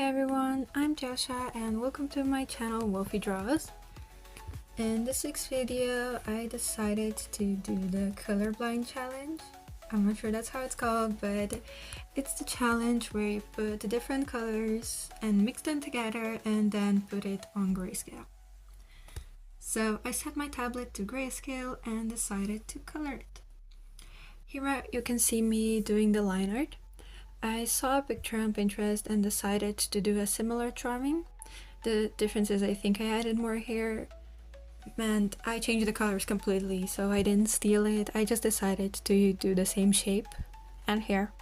everyone, I'm Tjaša and welcome to my channel Wolfy Draws. In this week's video I decided to do the colorblind challenge. I'm not sure that's how it's called, but it's the challenge where you put the different colors and mix them together and then put it on grayscale. So I set my tablet to grayscale and decided to color it. Here you can see me doing the line art. I saw a picture on Pinterest and decided to do a similar drawing. The difference is I think I added more hair and I changed the colors completely, so I didn't steal it. I just decided to do the same shape and hair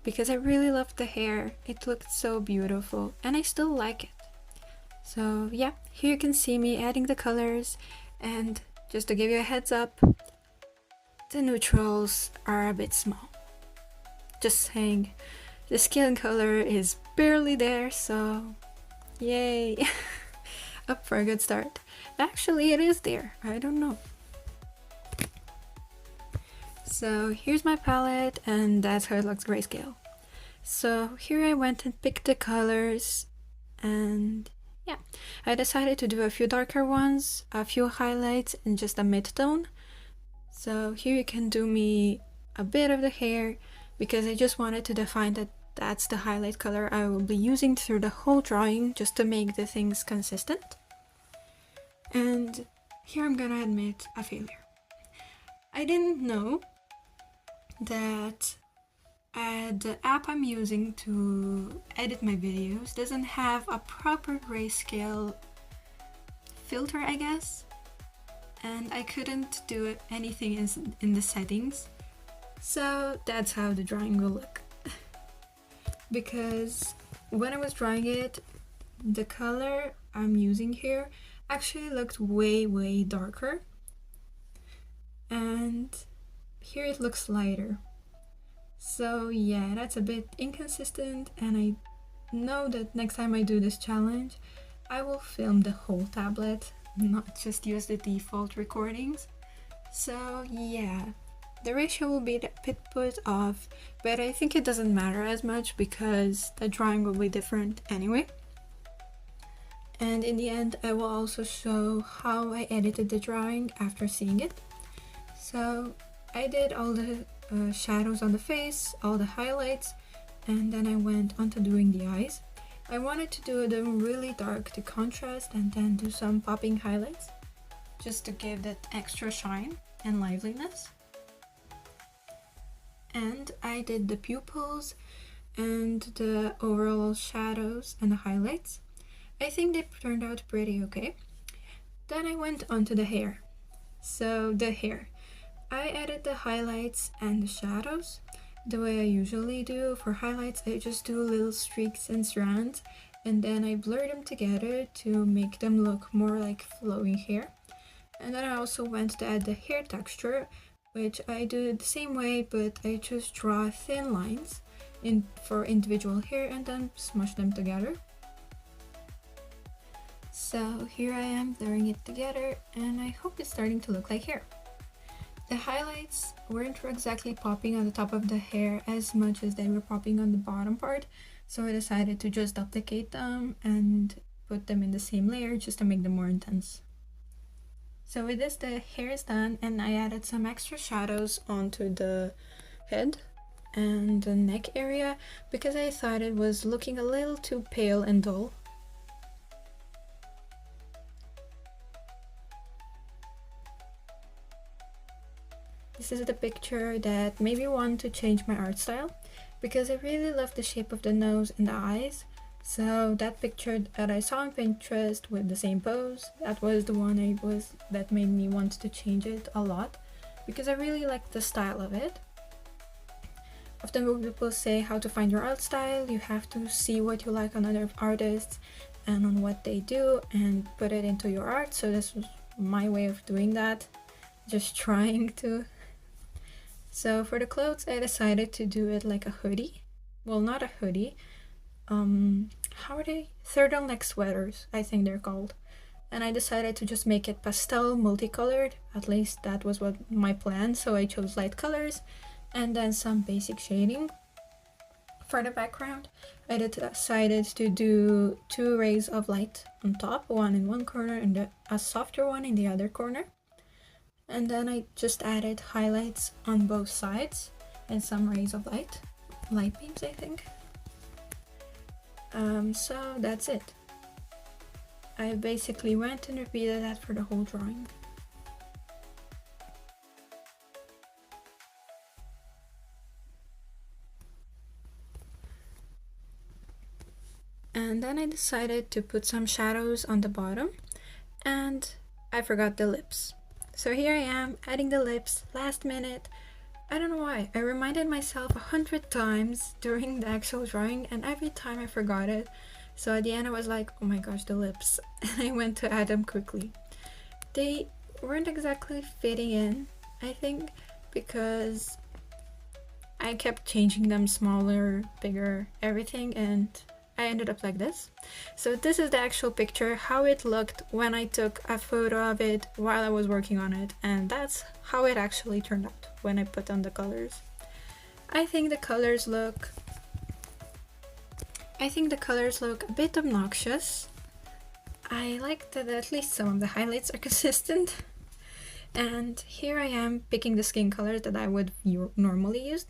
because I really loved the hair. It looked so beautiful and I still like it. So yeah, here you can see me adding the colors, and just to give you a heads up, the neutrals are a bit small. Just saying, the skin color is barely there, so yay. Up for a good start. Actually, it is there, I don't know. So here's my palette and that's how it looks grayscale. So here I went and picked the colors, and yeah, I decided to do a few darker ones, a few highlights, and just a mid-tone. So here you can do me a bit of the hair, because I just wanted to define that that's the highlight color I will be using through the whole drawing, just to make the things consistent. And here I'm gonna admit a failure. I didn't know that the app I'm using to edit my videos doesn't have a proper grayscale filter, I guess, and I couldn't do anything in the settings. So that's how the drawing will look. Because when I was drawing it, the color I'm using here actually looked way darker, and here it looks lighter. So yeah, that's a bit inconsistent, and I know that next time I do this challenge I will film the whole tablet, not just use the default recordings. So yeah, the ratio will be a bit put off, but I think it doesn't matter as much because the drawing will be different anyway. And in the end I will also show how I edited the drawing after seeing it. So I did all the shadows on the face, all the highlights, and then I went on to doing the eyes. I wanted to do them really dark to contrast and then do some popping highlights, just to give that extra shine and liveliness. And I did the pupils and the overall shadows and the highlights. I think they turned out pretty okay. Then I went on to the hair. So the hair, I added the highlights and the shadows the way I usually do. For highlights I just do little streaks and strands, and then I blur them together to make them look more like flowing hair. And then I also went to add the hair texture, which I do the same way, but I just draw thin lines for individual hair and then smush them together. So here I am blurring it together, and I hope it's starting to look like hair. The highlights weren't exactly popping on the top of the hair as much as they were popping on the bottom part, so I decided to just duplicate them and put them in the same layer just to make them more intense. So with this, the hair is done, and I added some extra shadows onto the head and the neck area because I thought it was looking a little too pale and dull. This is the picture that made me want to change my art style, because I really love the shape of the nose and the eyes. So that picture that I saw on Pinterest with the same pose, that was the one that made me want to change it a lot, because I really like the style of it. Often when people say how to find your art style, you have to see what you like on other artists and on what they do and put it into your art. So this was my way of doing that, just trying to. So for the clothes I decided to do it like a hoodie. Well, not a hoodie. How are they? Turtleneck sweaters, I think they're called. And I decided to just make it pastel, multicolored. At least that was what my plan, so I chose light colors and then some basic shading. For the background, I decided to do 2 rays of light on top, one in one corner and a softer one in the other corner. And then I just added highlights on both sides and some rays of light beams, I think. So that's it. I basically went and repeated that for the whole drawing. And then I decided to put some shadows on the bottom, and I forgot the lips. So here I am adding the lips last minute. I don't know why. I reminded myself 100 times during the actual drawing, and every time I forgot it. So at the end I was like, oh my gosh, the lips. And I went to add them quickly. They weren't exactly fitting in, I think, because I kept changing them smaller, bigger, everything, and I ended up like this. So this is the actual picture, how it looked when I took a photo of it while I was working on it, and that's how it actually turned out when I put on the colors. I think the colors look a bit obnoxious. I like that at least some of the highlights are consistent. And here I am picking the skin colors that I would normally use,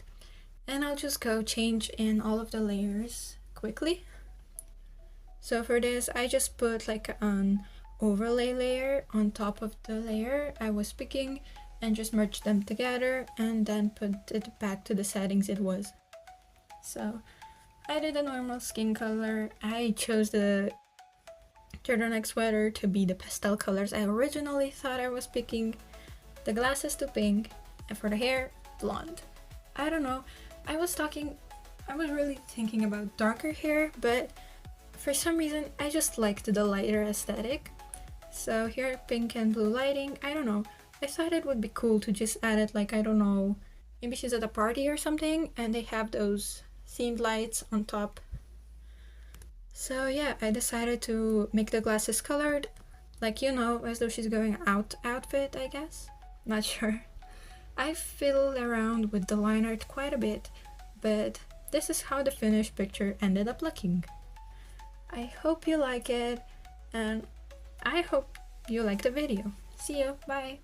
and I'll just go change in all of the layers quickly. So for this, I just put like an overlay layer on top of the layer I was picking and just merged them together and then put it back to the settings it was. So I did a normal skin color. I chose the turtleneck sweater to be the pastel colors I originally thought I was picking, the glasses to pink, and for the hair, blonde. I don't know, I was really thinking about darker hair, but for some reason I just liked the lighter aesthetic. So here, pink and blue lighting, I don't know, I thought it would be cool to just add it, like, I don't know, maybe she's at a party or something and they have those themed lights on top. So yeah, I decided to make the glasses colored, like, you know, as though she's going out outfit, I guess. Not sure. I fiddled around with the line art quite a bit, but this is how the finished picture ended up looking. I hope you like it, and I hope you like the video. See you, bye!